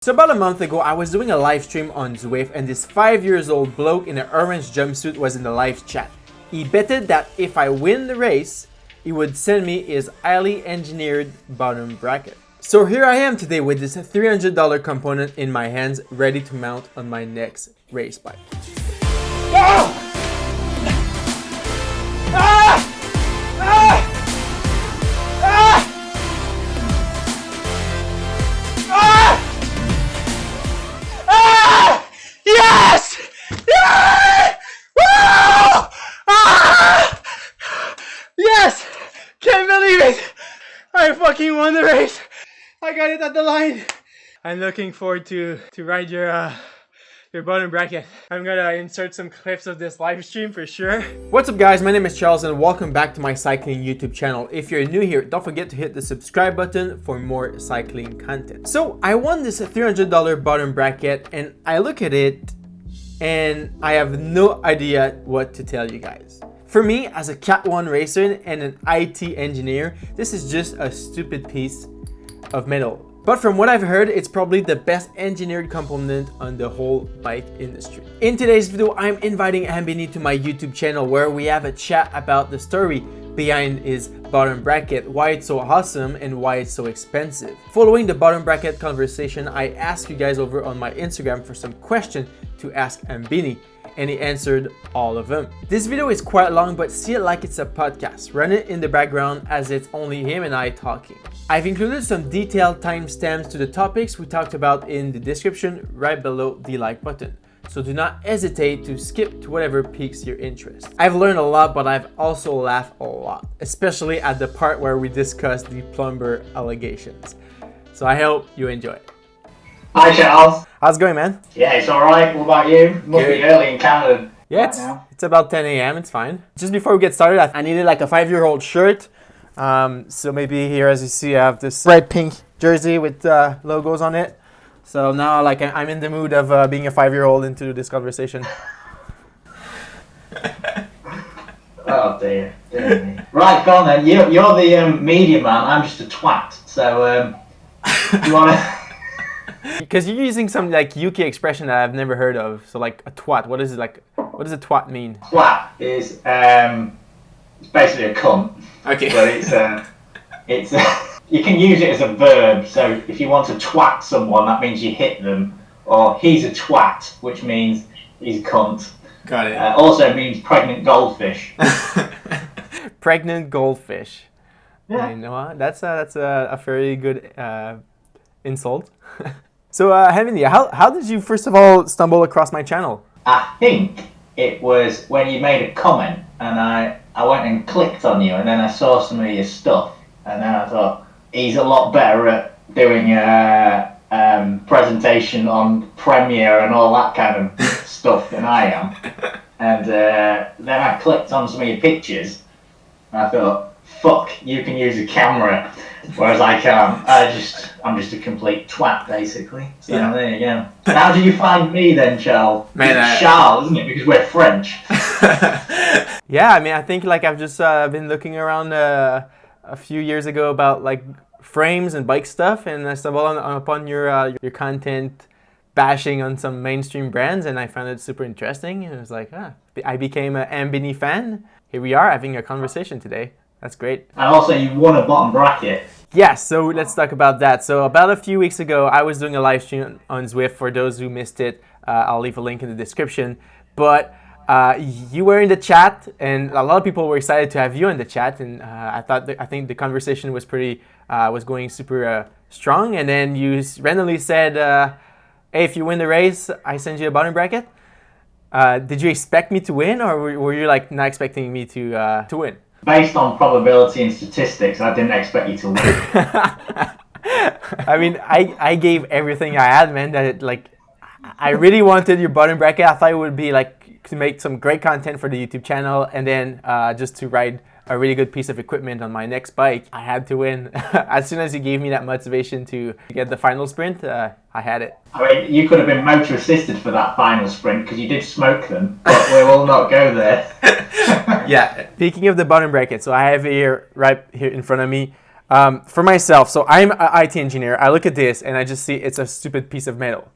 So about a month ago, I was doing a live stream on Zwift and this 5-year-old bloke in an orange jumpsuit was in the live chat. He betted that if I win the race, he would send me his highly engineered bottom bracket. So here I am today with this $300 component in my hands, ready to mount on my next race bike. Ah! Ah! Ah! Ah! Ah! Yes! Yeah! Woo! Ah! Yes! Can't believe it! I fucking won the race! I got it at the line! I'm looking forward to ride your bottom bracket. I'm gonna insert some clips of this live stream for sure. What's up guys, my name is Charles and welcome back to my cycling YouTube channel. If you're new here, don't forget to hit the subscribe button for more cycling content. So I won this $300 bottom bracket and I look at it and I have no idea what to tell you guys. For me, as a Cat 1 racer and an IT engineer, this is just a stupid piece of metal. But from what I've heard, it's probably the best engineered component on the whole bike industry. In today's video, I'm inviting Hambini to my YouTube channel where we have a chat about the story behind his bottom bracket, why it's so awesome and why it's so expensive. Following the bottom bracket conversation, I asked you guys over on my Instagram for some questions to ask Hambini, and he answered all of them. This video is quite long, but see it like it's a podcast. Run it in the background as it's only him and I talking. I've included some detailed timestamps to the topics we talked about in the description right below the like button. So do not hesitate to skip to whatever piques your interest. I've learned a lot, but I've also laughed a lot, especially at the part where we discussed the plumber allegations. So I hope you enjoy it. Hi Charles. How's it going, man? Yeah, it's alright. What about you? Must be early in Canada. Yeah, it's about 10 a.m. It's fine. Just before we get started, I needed like a 5-year-old shirt. So maybe here, as you see, I have this red pink jersey with logos on it. So now like I'm in the mood of being a 5-year-old into this conversation. Oh dear me. Right, go on then. You're the media man. I'm just a twat. So you wanna... Because you're using some like UK expression that I've never heard of. So like a twat. What is it like? What does a twat mean? Twat is it's basically a cunt. Okay. But it's you can use it as a verb. So if you want to twat someone, that means you hit them. Or he's a twat, which means he's a cunt. Got it. Also means pregnant goldfish. Pregnant goldfish. Yeah. You know what? That's a very good insult. So Hambini, how did you first of all stumble across my channel? I think it was when you made a comment and I went and clicked on you and then I saw some of your stuff and then I thought he's a lot better at doing a presentation on Premiere and all that kind of stuff than I am. And then I clicked on some of your pictures and I thought, fuck, you can use a camera, whereas I can't. I'm just a complete twat, basically. So yeah. There you go. How did you find me then, Charles? Man, Charles, isn't it? Because we're French. Yeah, I mean, I think like I've just been looking around a few years ago about like frames and bike stuff, and I stumbled upon your content bashing on some mainstream brands, and I found it super interesting. And it was like, I became an Hambini fan. Here we are having a conversation today. That's great. And also you won a bottom bracket. Yeah, so let's talk about that. So about a few weeks ago, I was doing a live stream on Zwift. For those who missed it, I'll leave a link in the description. But you were in the chat, and a lot of people were excited to have you in the chat. And I think the conversation was was going super strong. And then you randomly said, "Hey, if you win the race, I send you a bottom bracket." Did you expect me to win, or were you like not expecting me to win? Based on probability and statistics, I didn't expect you to win. I mean, I gave everything I had, man. I really wanted your bottom bracket. I thought it would be like to make some great content for the YouTube channel, and then just to ride a really good piece of equipment on my next bike. I had to win. As soon as you gave me that motivation to get the final sprint, I had it. I mean, you could have been motor assisted for that final sprint because you did smoke them, but we will not go there. Yeah. Speaking of the bottom bracket, so I have here right here in front of me For myself, so I'm an IT engineer. I look at this and I just see it's a stupid piece of metal.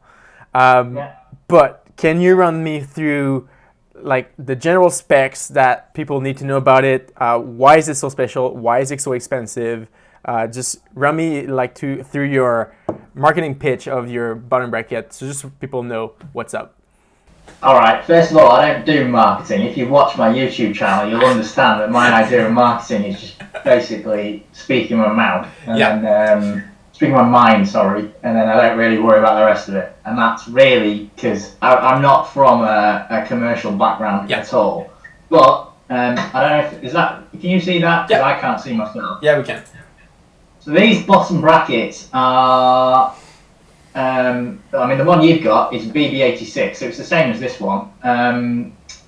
But can you run me through like the general specs that people need to know about it? Why is it so special? Why is it so expensive? Just run me like through your marketing pitch of your bottom bracket, so just so people know what's up. All right. First of all, I don't do marketing. If you watch my YouTube channel, you'll understand that my idea of marketing is just basically speaking my mouth and then speaking my mind. Sorry, and then I don't really worry about the rest of it. And that's really because I'm not from a commercial background at all. But I don't know if is that. Can you see that? Because I can't see myself. Yeah, we can. So these bottom brackets are. I mean, the one you've got is BB86, so it's the same as this one.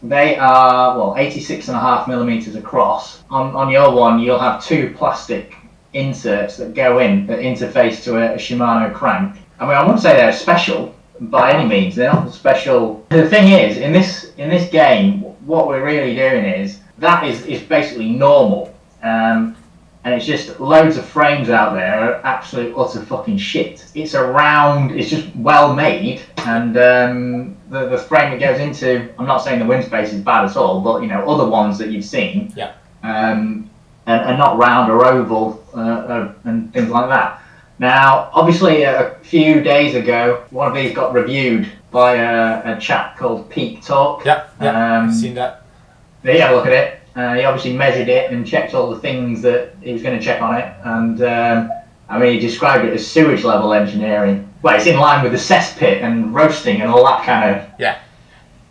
They are, 86.5 millimeters across. On your one, you'll have two plastic inserts that go in that interface to a Shimano crank. I mean, I wouldn't say they're special by any means. They're not special. The thing is, in this game, what we're really doing is that is basically normal. And it's just loads of frames out there are absolute utter fucking shit. It's just well made, and the frame it goes into, I'm not saying the Winspace is bad at all, but other ones that you've seen, and not round or oval and things like that. Now, obviously, a few days ago, one of these got reviewed by a chap called Peak Talk. I've seen that. He had a look at it. He obviously measured it and checked all the things that he was going to check on it, and I mean, he described it as sewage level engineering. Well, it's in line with the cesspit and roasting and all that kind of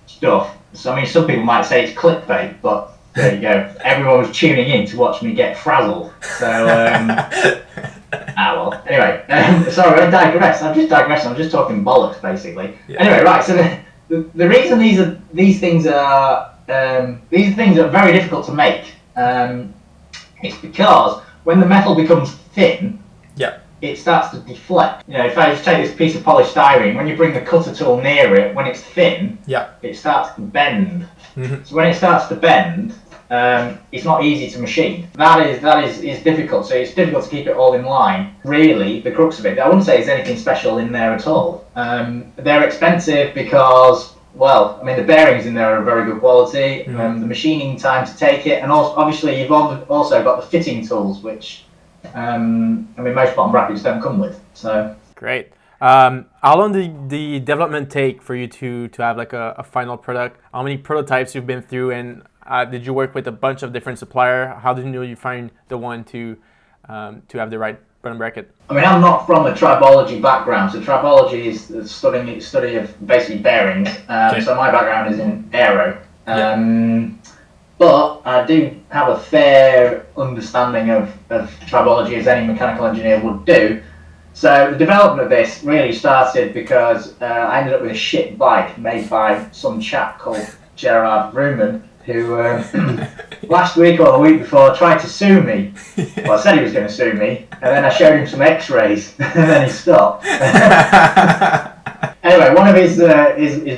stuff. So I mean, some people might say it's clickbait, but there you go. Everyone was tuning in to watch me get frazzled. So, Anyway, sorry, I digress. I'm just digressing. I'm just talking bollocks, basically. Anyway, right. So the reason these things are very difficult to make. It's because when the metal becomes thin, it starts to deflect. If I just take this piece of polystyrene, when you bring the cutter tool near it, when it's thin, it starts to bend. So when it starts to bend, it's not easy to machine. That is difficult. So it's difficult to keep it all in line. Really, the crux of it, I wouldn't say there's anything special in there at all. They're expensive because, well, I mean, the bearings in there are very good quality. The machining time to take it, and also, obviously you've also got the fitting tools, which I mean, most bottom brackets don't come with. So great. How long did the development take for you to have like a final product? How many prototypes you've been through, and did you work with a bunch of different suppliers? How did you find the one to have the right bottom bracket? I mean, I'm not from a tribology background, so tribology is the study of basically bearings. So my background is in aero. But I do have a fair understanding of tribology, as any mechanical engineer would do. So the development of this really started because I ended up with a shit bike made by some chap called Gerard Ruman, who last week or the week before tried to sue me. Well, I said he was going to sue me, and then I showed him some x-rays, and then he stopped. Anyway, one of his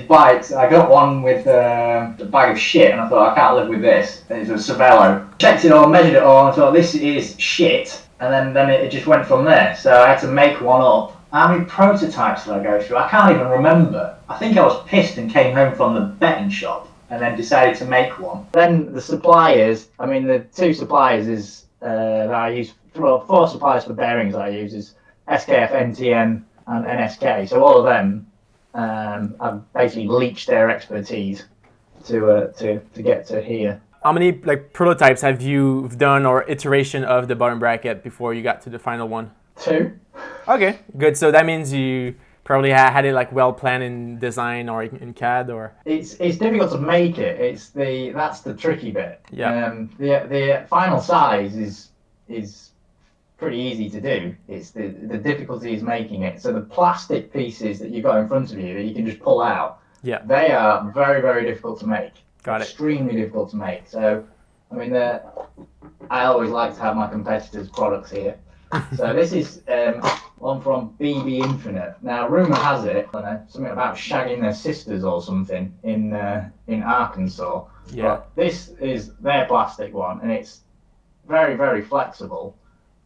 bikes, I got one with a bag of shit, and I thought, I can't live with this. It was a Cervelo. Checked it all, measured it all, and I thought, this is shit. And then it just went from there. So I had to make one up. How many prototypes did I go through? I can't even remember. I think I was pissed and came home from the betting shop and then decided to make one. Then the suppliers, I mean, the two suppliers that I use, four suppliers for bearings I use is SKF, NTN, and NSK. So all of them, I've basically leached their expertise to get to here. How many like prototypes have you done or iteration of the bottom bracket before you got to the final one? 2. Okay, good. So that means you probably had it like well planned in design or in CAD or. It's difficult to make it. That's the tricky bit. Yeah. The final size is pretty easy to do. It's the difficulty is making it. So the plastic pieces that you've got in front of you that you can just pull out. Yeah. They are very, very difficult to make. Got it. Extremely difficult to make. So, I mean, I always like to have my competitors' products here. So this is one from BB Infinite. Now, rumour has it, I don't know, something about shagging their sisters or something in Arkansas. Yeah. But this is their plastic one, and it's very, very flexible.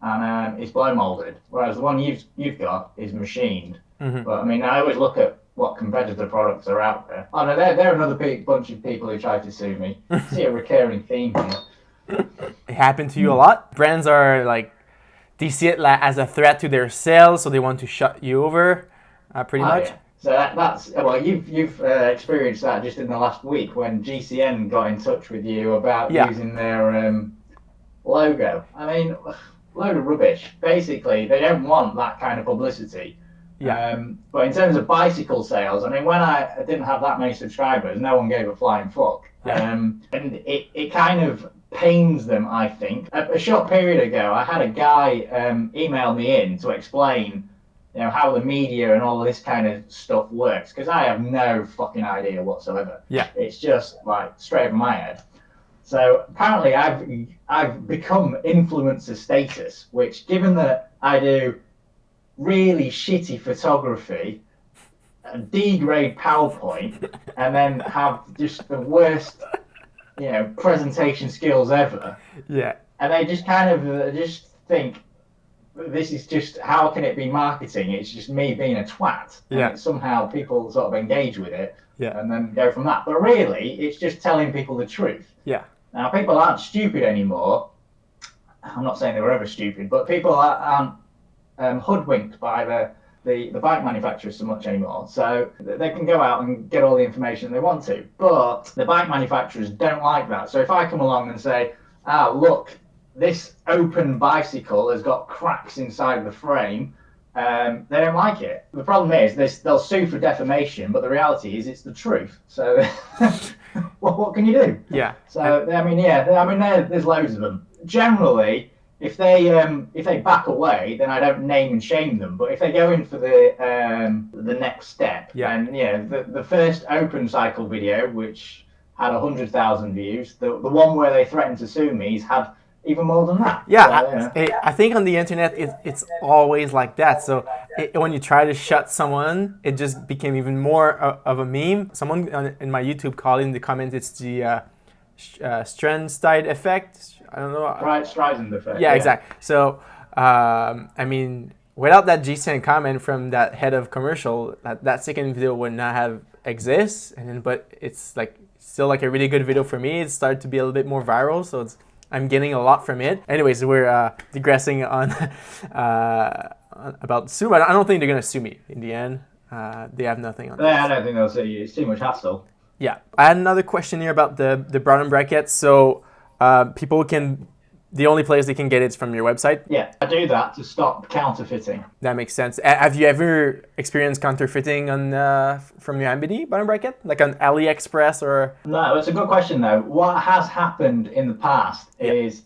and it's blow molded, whereas the one you've got is machined. Mm-hmm. But I mean, I always look at what competitor products are out there. Oh no, they're another big bunch of people who try to sue me. See a recurring theme here. It happened to you a lot. Brands are like, they see it as a threat to their sales, so they want to shut you over, pretty much. Yeah. So that's well, you've experienced that just in the last week when GCN got in touch with you about using their logo. I mean, load of rubbish. Basically, they don't want that kind of publicity. Yeah. But in terms of bicycle sales, I mean, when I didn't have that many subscribers, no one gave a flying fuck. Yeah. And it kind of pains them, I think. A short period ago, I had a guy email me in to explain, how the media and all of this kind of stuff works, because I have no fucking idea whatsoever. Yeah. It's just like straight over my head. So apparently I've become influencer status, which, given that I do really shitty photography, D-grade PowerPoint, and then have just the worst, presentation skills ever. Yeah. And they just kind of just think, this is just, how can it be marketing? It's just me being a twat. And somehow people sort of engage with it and then go from that. But really, it's just telling people the truth. Yeah. Now, people aren't stupid anymore. I'm not saying they were ever stupid, but people aren't hoodwinked by the bike manufacturers so much anymore. So they can go out and get all the information they want to. But the bike manufacturers don't like that. So if I come along and say, look, this open bicycle has got cracks inside the frame, they don't like it. The problem is they'll sue for defamation, but the reality is it's the truth. So what can you do? Yeah. So there's loads of them. Generally, if they back away, then I don't name and shame them. But if they go in for the next step, and the first open cycle video, which had 100,000 views, the one where they threatened to sue me, has had even more than that. Yeah, so, I think on the internet it's always like that. So when you try to shut someone, it just became even more of a meme. Someone in my YouTube called in the comments, it's the Strandstide effect. I don't know. Right, Streisand effect. Yeah, exactly. So I mean, without that GCN comment from that head of commercial, that second video would not have exist. But it's like still like a really good video for me. It started to be a little bit more viral, so I'm getting a lot from it. Anyways, we're digressing on about sue, but I don't think they're gonna sue me in the end. They have nothing on that. Yeah, I don't think they'll sue you. It's too much hassle. Yeah, I had another question here about the bottom bracket. So people can, the only place they can get it is from your website. Yeah, I do that to stop counterfeiting. That makes sense. Have you ever experienced counterfeiting on from your Hambini bottom bracket, like on AliExpress or? No, it's a good question though. What has happened in the past is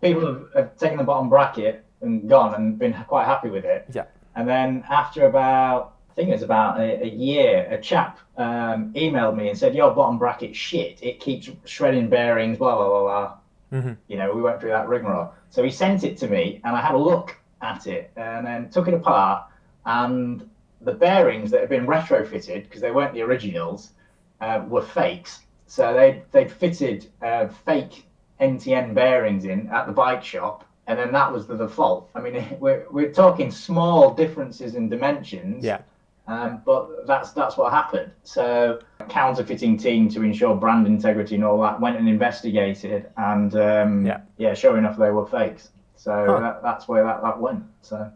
people have taken the bottom bracket and gone and been quite happy with it. Yeah. And then after about, I think it's about a year, a chap emailed me and said, your bottom bracket's shit. It keeps shredding bearings, blah, blah, blah, blah. Mm-hmm. We went through that rigmarole. So he sent it to me and I had a look at it and then took it apart, and the bearings that had been retrofitted, because they weren't the originals, were fakes. So they'd fitted fake NTN bearings in at the bike shop, and then that was the fault. I mean, we're talking small differences in dimensions. Yeah. But that's what happened. So a counterfeiting team, to ensure brand integrity and all that, went and investigated, and sure enough, they were fakes. So that's where that went. So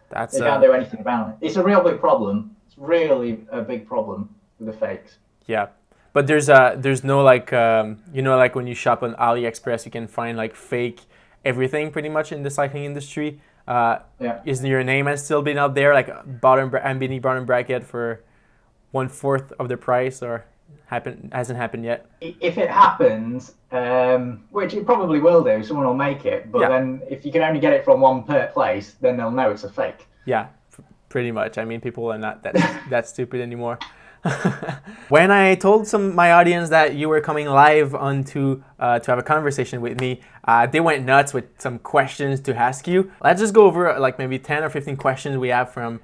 they can't do anything about it. It's a real big problem. It's really a big problem with the fakes. Yeah, but there's no like like when you shop on AliExpress, you can find like fake everything pretty much in the cycling industry. Is your name has still been out there, like Hambini bottom bracket for 1/4 of the price, or hasn't happened yet? If it happens, which it probably will do, someone will make it. But then if you can only get it from one place, then they'll know it's a fake. Yeah, pretty much. I mean, people are not that stupid anymore. When I told my audience that you were coming live to have a conversation with me, they went nuts with some questions to ask you. Let's just go over like maybe 10 or 15 questions we have from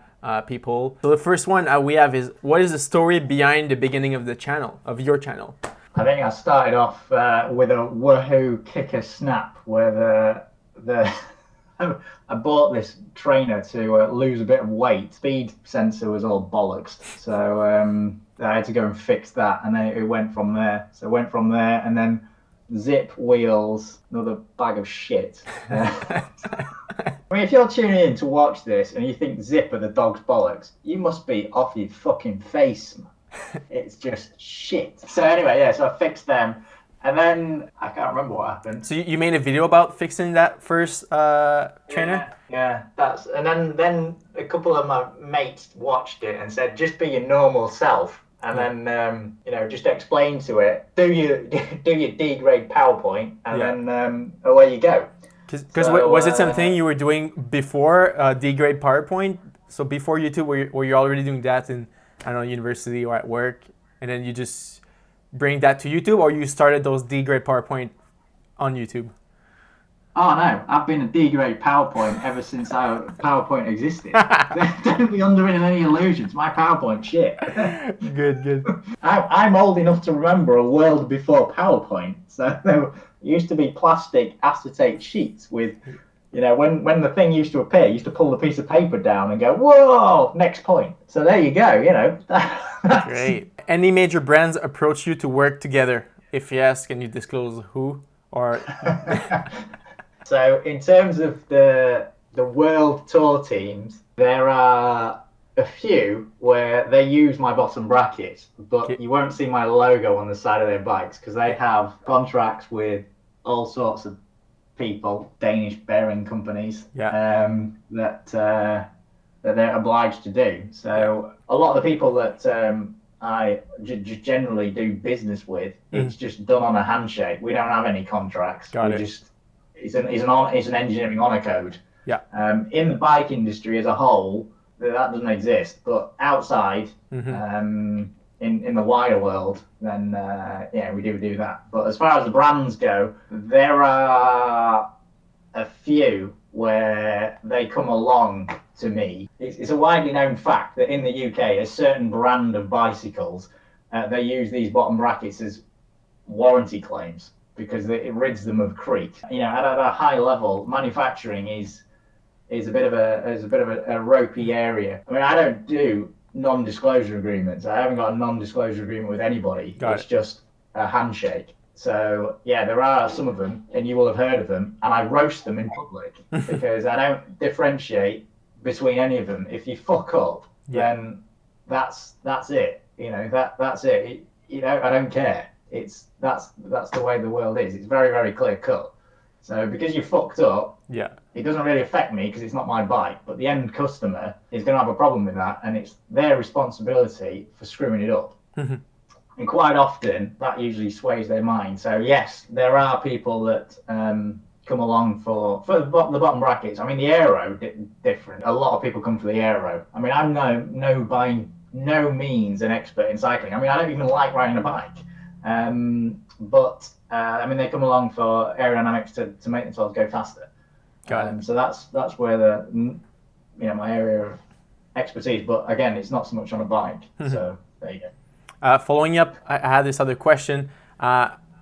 people. So the first one we have is, what is the story behind the beginning of your channel? I think I started off with a woohoo kicker snap, where the I bought this trainer to lose a bit of weight. Speed sensor was all bollocks, so I had to go and fix that, and then it went from there. So it went from there, and then Zipp wheels, another bag of shit. I mean, if you're tuning in to watch this and you think Zipp are the dog's bollocks, you must be off your fucking face, man. It's just shit. So anyway, yeah, so I fixed them, and then I can't remember what happened. So you made a video about fixing that first trainer? Yeah, and then a couple of my mates watched it and said, just be your normal self, and then just explain to it, do your D-grade PowerPoint, and then away you go. Because was it something you were doing before D-grade PowerPoint? So before YouTube, were you already doing that in, I don't know, university or at work, and then you just bring that to YouTube, or you started those D-grade PowerPoint on YouTube? Oh no, I've been a D-grade PowerPoint ever since PowerPoint existed. Don't be under any illusions. My PowerPoint shit. Good. I'm old enough to remember a world before PowerPoint. So there used to be plastic acetate sheets with, when the thing used to appear, you used to pull the piece of paper down and go, whoa, next point. So there you go, Great. Any major brands approach you to work together? If yes, can you disclose who? Or So in terms of the world tour teams, there are a few where they use my bottom brackets, but you won't see my logo on the side of their bikes because they have contracts with all sorts of people, Danish bearing companies, that they're obliged to do. So a lot of the people that I just generally do business with, it's just done on a handshake. We don't have any contracts. It's an engineering honor code. Yeah. In the bike industry as a whole, that doesn't exist. But outside, in the wider world, then we do that. But as far as the brands go, there are a few where they come along to me. It's a widely known fact that in the UK, a certain brand of bicycles, they use these bottom brackets as warranty claims because it rids them of creak. At a high level, manufacturing is a bit of a ropey area. I mean, I don't do non-disclosure agreements. I haven't got a non-disclosure agreement with anybody. It's just a handshake. So yeah, there are some of them, and you will have heard of them, and I roast them in public because I don't differentiate between any of them. If you fuck up, then that's it. That's it. I don't care. That's the way the world is. It's very, very clear cut. So because you fucked up, it doesn't really affect me because it's not my bike, but the end customer is going to have a problem with that, and it's their responsibility for screwing it up. And quite often, that usually sways their mind. So yes, there are people that come along for the bottom brackets. I mean, the aero different. A lot of people come for the aero. I mean, I'm by no means an expert in cycling. I mean, I don't even like riding a bike. But they come along for aerodynamics to make themselves go faster. So that's where my area of expertise. But again, it's not so much on a bike. So there you go. Following up, I had this other question.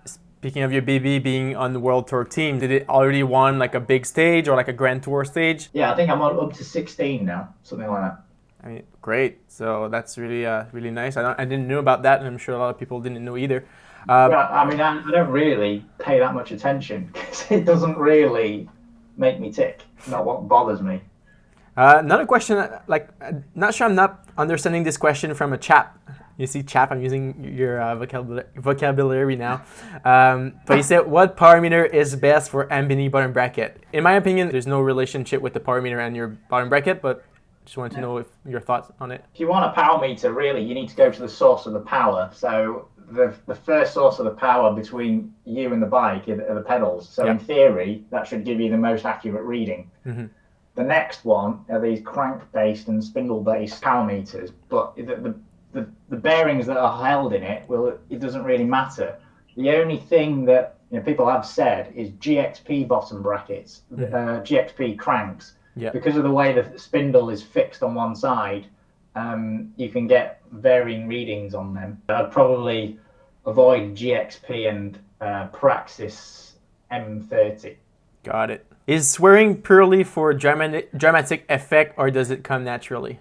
Speaking of your BB being on the World Tour team, did it already won like a big stage or like a Grand Tour stage? Yeah, I think I'm up to 16 now, something like that. I mean, great. So that's really really nice. I didn't know about that, and I'm sure a lot of people didn't know either. I don't really pay that much attention because it doesn't really make me tick. Not what bothers me. Another question, not sure I'm not understanding this question from a chap. You see, chap, I'm using your vocabulary now. But he said, what power meter is best for Hambini bottom bracket? In my opinion, there's no relationship with the power meter and your bottom bracket, but just wanted to know your thoughts on it. If you want a power meter, really, you need to go to the source of the power. So the first source of the power between you and the bike are the pedals. So in theory, that should give you the most accurate reading. The next one are these crank-based and spindle-based power meters, but the bearings that are held in it, it doesn't really matter. The only thing that people have said is GXP bottom brackets, GXP cranks. Because of the way the spindle is fixed on one side, you can get varying readings on them. I'd probably avoid GXP and Praxis M30. Got it. Is swearing purely for dramatic effect, or does it come naturally?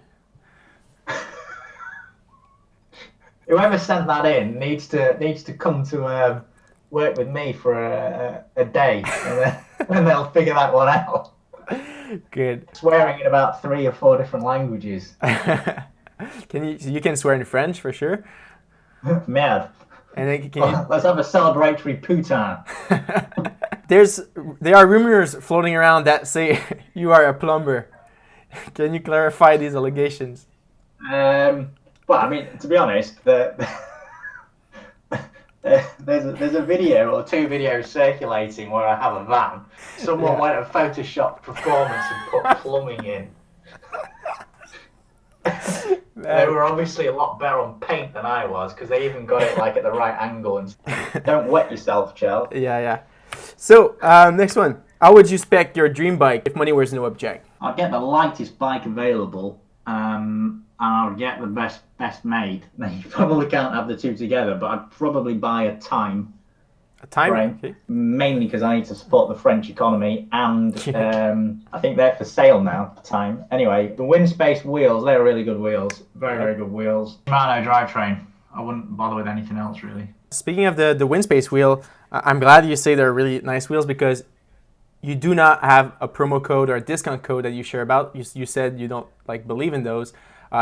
Whoever sent that in needs to come to work with me for a day, and they'll figure that one out. Good. Swearing in about 3 or 4 different languages. You can swear in French for sure. Merde. And then Let's have a celebratory putain. There are rumors floating around that say you are a plumber. Can you clarify these allegations? Well, I mean, to be honest, there's a video or 2 videos circulating where I have a van. Someone went and photoshopped performance and put plumbing in. They were obviously a lot better on paint than I was, because they even got it like at the right angle. And don't wet yourself, Chel. Yeah. So next one. How would you spec your dream bike if money was no object? I'd get the lightest bike available, and I'll get the best made. Now, you probably can't have the two together, but I'd probably buy a time. A time? Frame, okay. Mainly because I need to support the French economy, and I think they're for sale now. Time. Anyway, the Winspace wheels, they're really good wheels. Very good wheels. Shimano drivetrain. I wouldn't bother with anything else, really. Speaking of the Winspace wheel, I'm glad you say they're really nice wheels, because you do not have a promo code or a discount code that you share about. You said you don't believe in those.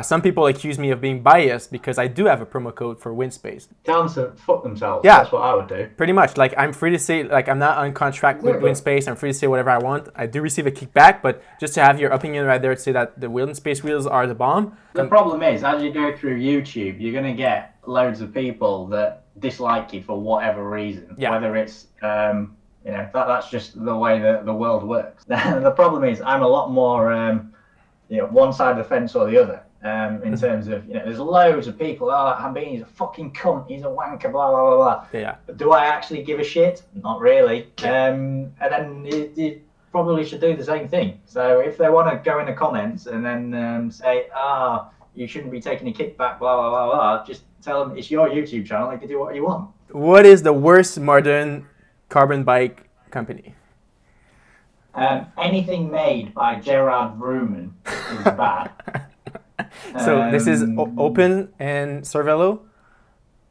Some people accuse me of being biased because I do have a promo code for Winspace. Tell them to fuck themselves. Yeah, that's what I would do. Pretty much. I'm free to say, I'm not on contract with Winspace. I'm free to say whatever I want. I do receive a kickback, but just to have your opinion right there to say that the Winspace wheels are the bomb. The problem is, as you go through YouTube, you're going to get loads of people that dislike you for whatever reason. Yeah. Whether it's, that's just the way that the world works. The problem is, I'm a lot more, one side of the fence or the other. In terms of, there's loads of people, Hambini's a fucking cunt, he's a wanker, blah, blah, blah, blah. Yeah. But do I actually give a shit? Not really. And then you probably should do the same thing. So if they want to go in the comments and then say, you shouldn't be taking a kickback, blah, blah, blah, blah, just tell them it's your YouTube channel, you can do what you want. What is the worst modern carbon bike company? Anything made by Gerard Vrooman is bad. So this is Open and Cervelo?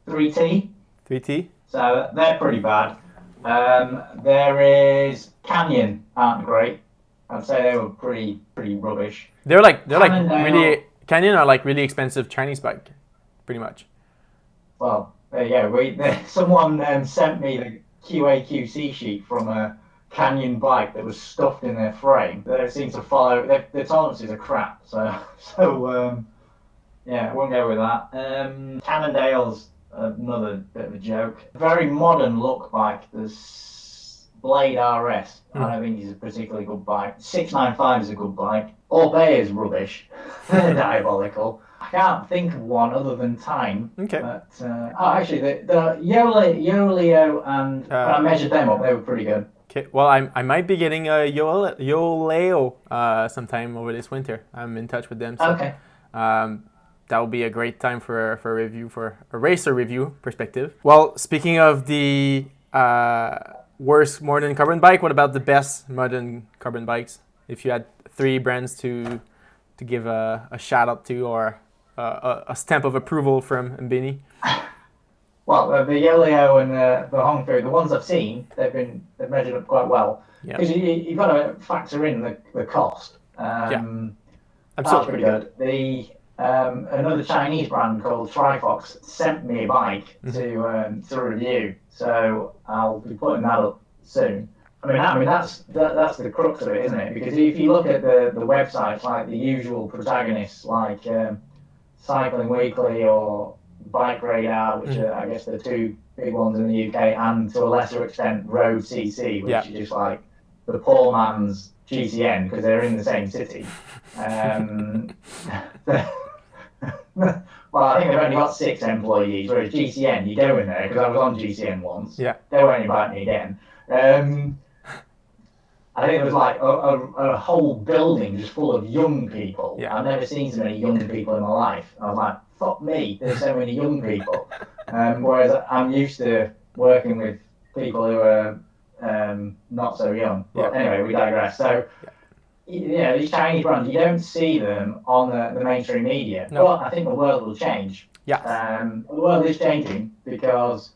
3T. 3T? So they're pretty bad. There is Canyon, aren't great. I'd say they were pretty rubbish. They're really, Canyon are really expensive Chinese bike, pretty much. Well, there you go. Someone sent me the QA/QC sheet from a Canyon bike that was stuffed in their frame. They seem to follow. Their tolerances are crap. So I won't go with that. Cannondale's another bit of a joke. Very modern look bike. The Blade RS. I don't think it's a particularly good bike. 695 is a good bike. Orbea is rubbish. They're diabolical. I can't think of one other than Time. Okay. But actually, the Yoeleo and when I measured them up, they were pretty good. Okay. Well, I might be getting a Yoeleo sometime over this winter. I'm in touch with them. So, okay. That will be a great time for a review, for a racer review perspective. Well, speaking of the worst modern carbon bike, what about the best modern carbon bikes? If you had 3 brands to give a shout out to, or a stamp of approval from Hambini. Well, the Yoeleo and the Hongfu, the ones I've seen, they've measured up quite well. Because you've got to factor in the cost. Absolutely. That's pretty good. Another Chinese brand called Trifox sent me a bike to review, so I'll be putting that up soon. I mean that's the crux of it, isn't it? Because if you look at the websites, like the usual protagonists, like Cycling Weekly or Bike Radar, which are, I guess, the 2 big ones in the UK, and to a lesser extent Road.CC, which is just like the poor man's GCN, because they're in the same city. Well, I think they've only got 6 employees, whereas GCN, you go in there, because I was on GCN once. Yeah. They won't invite me again. I think it was like a whole building just full of young people. Yeah. I've never seen so many young people in my life. I was like, fuck me, there's so many young people. Whereas I'm used to working with people who are not so young. But anyway, we digress. So, these Chinese brands, you don't see them on the mainstream media. No. But I think the world will change. Yes. The world is changing because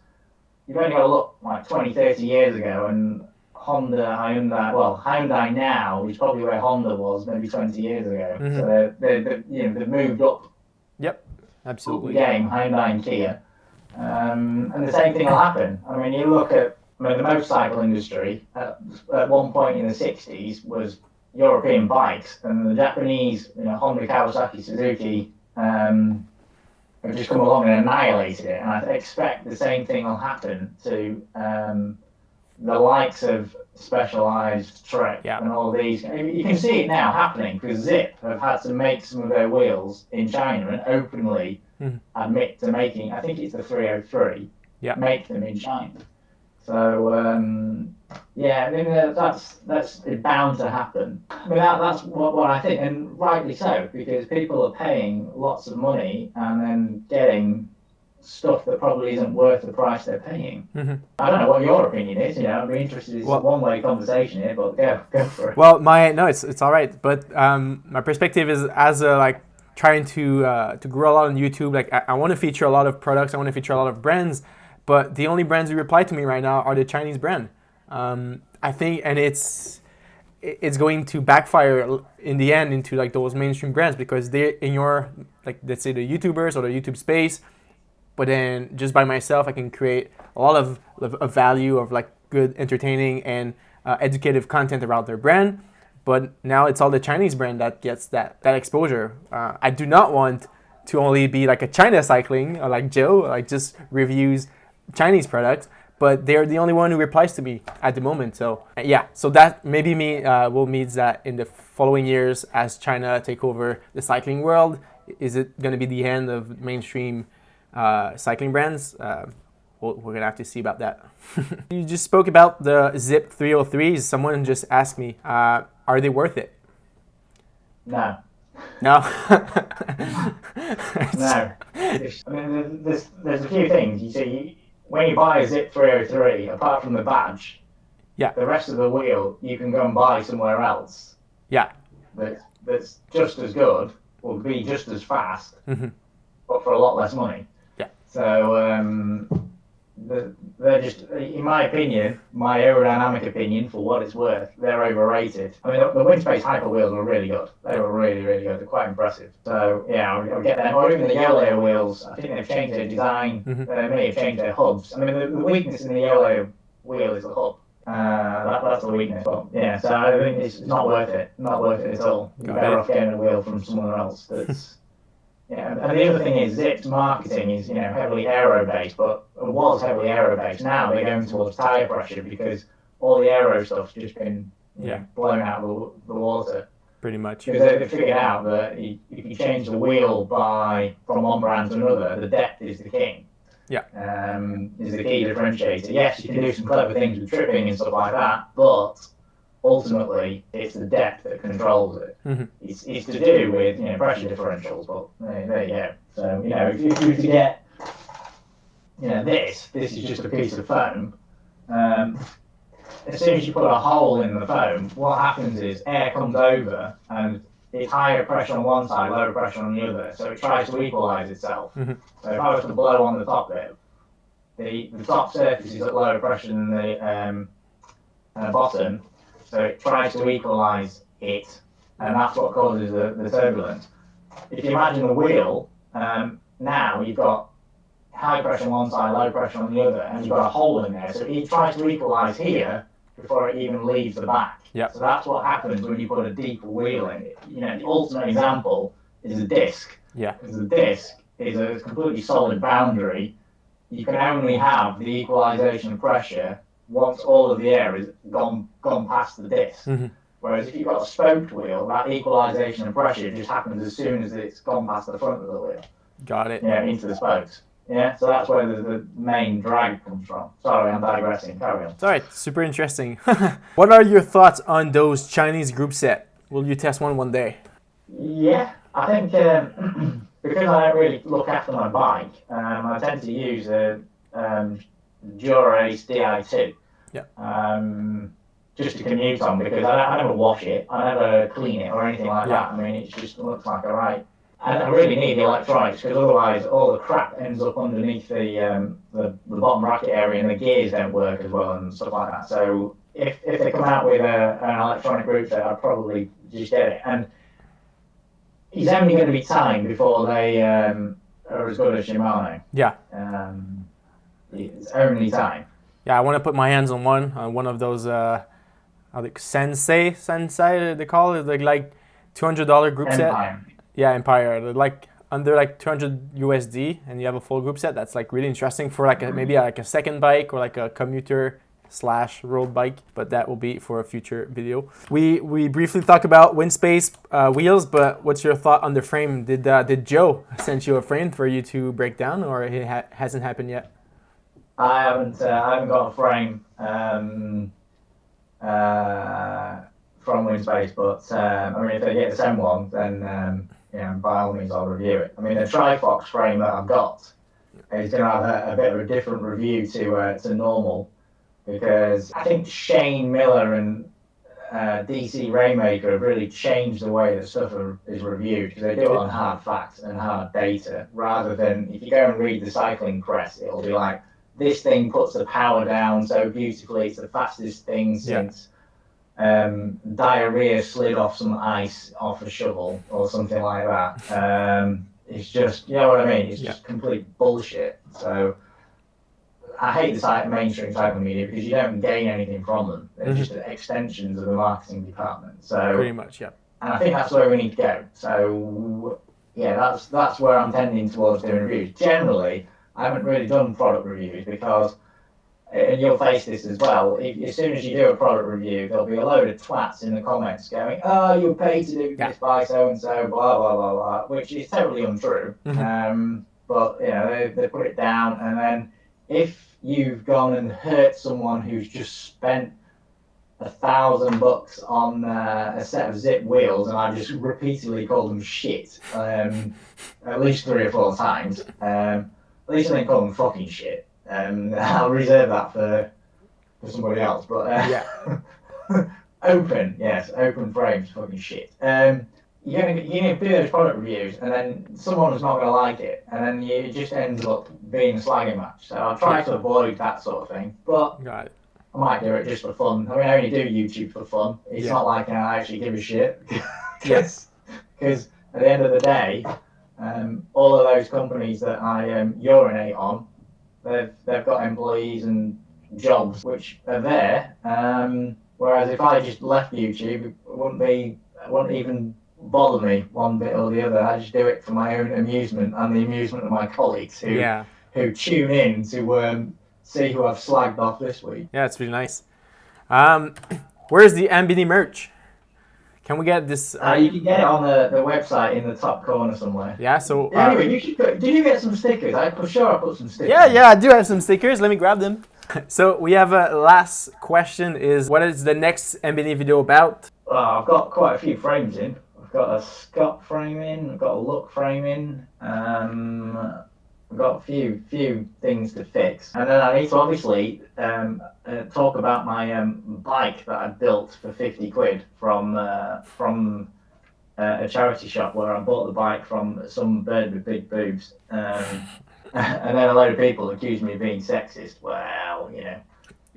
you've only got to look like 20, 30 years ago, and Hyundai now is probably where Honda was maybe 20 years ago. Mm-hmm. So they've moved up. Yep, absolutely. The game, Hyundai and Kia. And the same thing will happen. I mean, you look at the motorcycle industry at one point in the 60s was European bikes, and the Japanese, Honda, Kawasaki, Suzuki, have just come along and annihilated it. And I expect the same thing will happen to the likes of Specialized, Trek, and all these. You can see it now happening because Zipp have had to make some of their wheels in China and openly admit to making, I think it's the 303, make them in China. So, I mean, that's bound to happen. I mean, that's what I think, and rightly so, because people are paying lots of money and then getting stuff that probably isn't worth the price they're paying. Mm-hmm. I don't know what your opinion is. I'd be interested. It's a one-way conversation here, but go for it. Well, it's all right, but my perspective is as trying to grow a lot on YouTube. Like I want to feature a lot of products. I want to feature a lot of brands, but the only brands who reply to me right now are the Chinese brand. I think, and it's going to backfire in the end into those mainstream brands because they're in your let's say the YouTubers or the YouTube space. But then just by myself, I can create a lot of value of good, entertaining, and educative content around their brand. But now it's all the Chinese brand that gets that exposure. I do not want to only be like a China cycling or like Joe, just reviews Chinese products. But they're the only one who replies to me at the moment. So so that maybe will mean that in the following years as China take over the cycling world, is it going to be the end of mainstream cycling brands? We're gonna have to see about that. You just spoke about the Zipp 303s. Someone just asked me, are they worth it? No. No. No. I mean, there's a few things. You see, when you buy a Zipp 303, apart from the badge, the rest of the wheel you can go and buy somewhere else. Yeah. That's just as good, will be just as fast, but for a lot less money. So they're just, in my opinion, my aerodynamic opinion, for what it's worth, they're overrated. I mean, the Winspace Hyper wheels were really good. They were really, really good. They're quite impressive. So I'll get them. Or even the Yoeleo wheels. I think they've changed their design. They may have changed their hubs. I mean, the weakness in the Yoeleo wheel is the hub. That's the weakness. But so I think it's not worth it. Not worth it at all. You're better off getting a wheel from somewhere else that's. And the other thing is Zipp's marketing is, heavily aero-based, but it was heavily aero-based. Now they're going towards tyre pressure because all the aero stuff's just been blown out of the water. Pretty much. Because they've figured out that if you change the wheel from one brand to another, the depth is the king. Yeah. Is the key differentiator. Yes, you can do some clever things with tripping and stuff like that, but ultimately, it's the depth that controls it. It's to do with pressure differentials, but there you go. So if you were to get this is just a piece of foam. As soon as you put a hole in the foam, what happens is air comes over and it's higher pressure on one side, lower pressure on the other. So it tries to equalise itself. So if I was to blow on the top bit, the top surface is at lower pressure than the bottom. So it tries to equalise it, and that's what causes the turbulence. If you imagine the wheel, now you've got high pressure on one side, low pressure on the other, and you've got a hole in there. So it tries to equalise here before it even leaves the back. Yep. So that's what happens when you put a deeper wheel in it. The ultimate example is a disc. Yeah. Because the disc is a completely solid boundary. You can only have the equalisation of pressure once all of the air is gone past the disc. Whereas if you've got a spoked wheel, that equalisation of pressure just happens as soon as it's gone past the front of the wheel. Got it. Into the spokes. So that's where the main drag comes from. Sorry, I'm digressing. Carry on. It's all right. Super interesting. What are your thoughts on those Chinese group set? Will you test one day? Yeah, I think because I don't really look after my bike, I tend to use a Dura-Ace Di2. Just to commute on, because I never wash it, I never clean it or anything like that. I mean, it just looks like a right. And I really need the electronics, because otherwise all the crap ends up underneath the bottom bracket area, and the gears don't work as well and stuff like that. So if they come out with an electronic group set, I'd probably just get it. And it's only going to be time before they are as good as Shimano. Yeah. It's only time. Yeah, I want to put my hands on one of those. I think Sensei they call it, like $200 group Empire. set. Yeah, Empire. They're like under like 200 USD, and you have a full group set. That's like really interesting for like maybe like a second bike or like a commuter / road bike, but that will be for a future video. We briefly talked about Winspace wheels, but what's your thought on the frame? Did Joe send you a frame for you to break down, or it hasn't happened yet? I haven't got a frame from Winspace, but I mean, if they get the same one, then by all means I'll review it. I mean, the Trifox frame that I've got is going to have a bit of a different review to normal, because I think Shane Miller and DCRainmaker have really changed the way that stuff is reviewed, because they do it on hard facts and hard data, rather than if you go and read the cycling press, it'll be like, this thing puts the power down so beautifully, it's the fastest thing since diarrhea slid off some ice off a shovel or something like that. It's just, you know what I mean? It's just complete bullshit. So I hate the mainstream cycling media, because you don't gain anything from them. They're just extensions of the marketing department. So pretty much, yeah. And I think that's where we need to go. So yeah, that's where I'm tending towards doing reviews. Generally, I haven't really done product reviews, because, and you'll face this as well, as soon as you do a product review, there'll be a load of twats in the comments going, oh, you're paid to do this by so-and-so, blah, blah, blah, blah, which is totally untrue. But, they put it down, and then if you've gone and hurt someone who's just spent $1,000 on a set of Zipp wheels, and I just repeatedly call them shit, at least 3 or 4 times, at least I didn't call them fucking shit. I'll reserve that for somebody else. But open frames, fucking shit. You're gonna do those product reviews, and then someone's not gonna like it, and then it just ends up being a slagging match. So I'll try to avoid that sort of thing. But I might do it just for fun. I mean, I only do YouTube for fun. It's not like I actually give a shit. Because at the end of the day, all of those companies that I urinate on, they've got employees and jobs which are there. Whereas if I just left YouTube, it wouldn't even bother me one bit or the other. I just do it for my own amusement and the amusement of my colleagues who tune in to see who I've slagged off this week. Yeah, it's really nice. Where's the Hambini merch? Can we get this? You can get it on the website in the top corner somewhere. Yeah, so... anyway, did you get some stickers? I'm sure I put some stickers. Yeah, I do have some stickers. Let me grab them. So we have a last question is, what is the next Hambini video about? I've got quite a few frames in. I've got a Scott frame in, I've got a Look frame in, I've got a few things to fix. And then I need to obviously talk about my bike that I built for 50 quid from a charity shop where I bought the bike from some bird with big boobs. And then a load of people accused me of being sexist. Well,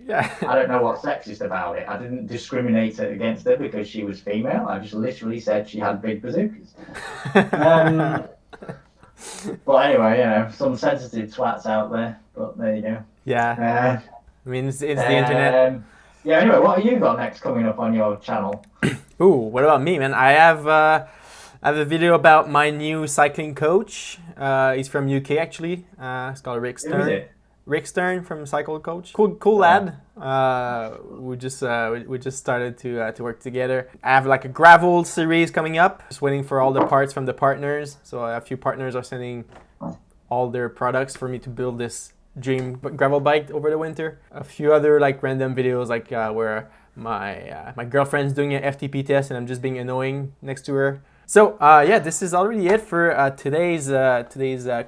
I don't know what's sexist about it. I didn't discriminate against her because she was female. I just literally said she had big bazookas. But anyway, some sensitive twats out there. But there you go. Yeah. I mean, it's the internet. Anyway, what have you got next coming up on your channel? Ooh, what about me, man? I have a video about my new cycling coach. He's from UK actually. It's called Rick Stern. Who is it? Rick Stern from Cycle Coach. Cool lad. We just started to work together. I have like a gravel series coming up. Just waiting for all the parts from the partners. So a few partners are sending all their products for me to build this dream gravel bike over the winter. A few other like random videos like where my girlfriend's doing an FTP test and I'm just being annoying next to her. So yeah, this is already it for today's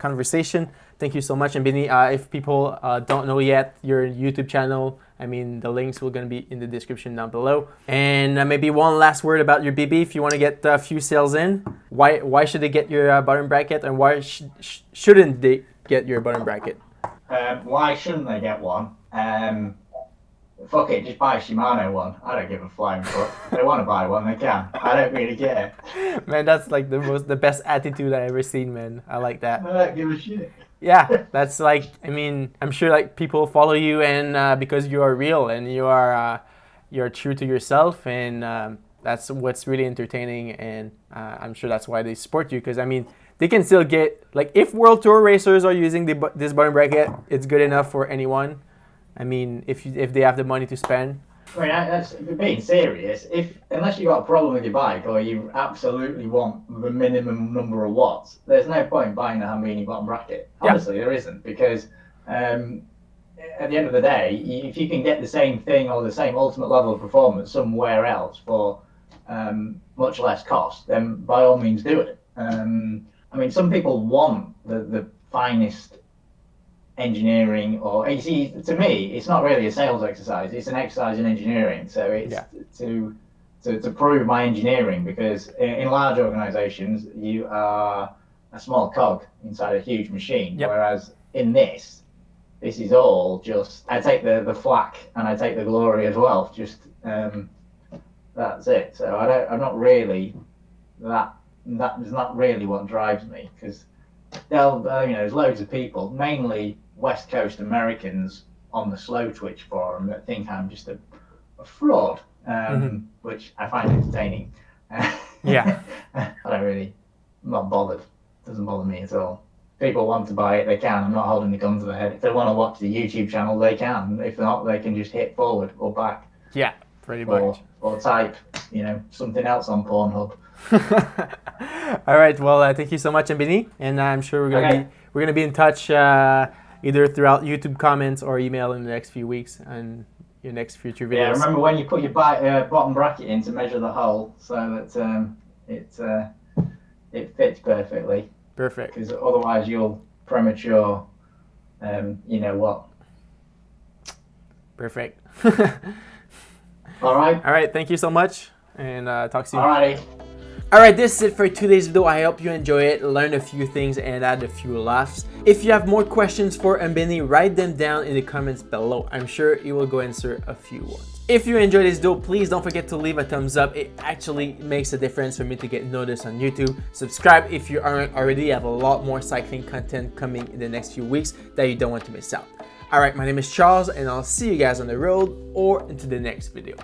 conversation. Thank you so much, Hambini. If people don't know yet your YouTube channel, I mean, the links will gonna be in the description down below. And maybe one last word about your BB. If you want to get a few sales in, why should they get your bottom bracket, and why shouldn't they get your bottom bracket? Why shouldn't they get one? Fuck it, just buy a Shimano one. I don't give a flying fuck. If they want to buy one, they can. I don't really care. Man, that's like the best attitude I ever seen, man. I like that. I don't give a shit. Yeah, that's like, I mean, I'm sure like people follow you and because you are real and you're true to yourself, and that's what's really entertaining, and I'm sure that's why they support you, because I mean, they can still get, like, if World Tour racers are using this bottom bracket, it's good enough for anyone. I mean, if they have the money to spend. I mean, that's being serious. Unless you got a problem with your bike, or you absolutely want the minimum number of watts, there's no point buying a Hambini bottom bracket. Honestly, there isn't, because at the end of the day, if you can get the same thing or the same ultimate level of performance somewhere else for much less cost, then by all means do it. I mean, some people want the finest engineering, or you see, to me, it's not really a sales exercise, it's an exercise in engineering. So it's to prove my engineering, because in large organizations you are a small cog inside a huge machine, whereas in this is all just, I take the flack and I take the glory as well, just that's it. So I'm not really that is not really what drives me, because there's loads of people, mainly West Coast Americans, on the Slow Twitch forum that think I'm just a fraud, which I find entertaining. Yeah. I'm not bothered. It doesn't bother me at all. People want to buy it, they can. I'm not holding the gun to their head. If they want to watch the YouTube channel, they can. If not, they can just hit forward or back. Yeah, pretty much. Or type, something else on Pornhub. All right. Well, thank you so much, Hambini, and I'm sure we're gonna be in touch either throughout YouTube comments or email in the next few weeks and your next future videos. Yeah, remember when you put your bottom bracket in to measure the hole, so that it fits perfectly. Perfect. Because otherwise you'll premature. You know what? Perfect. All right. All right. Thank you so much, and talk soon. Alrighty. Alright, this is it for today's video. I hope you enjoy it, learned a few things, and had a few laughs. If you have more questions for Hambini, write them down in the comments below. I'm sure he will go answer a few ones. If you enjoyed this video, please don't forget to leave a thumbs up. It actually makes a difference for me to get noticed on YouTube. Subscribe if you aren't already. I have a lot more cycling content coming in the next few weeks that you don't want to miss out. Alright, my name is Charles, and I'll see you guys on the road or into the next video.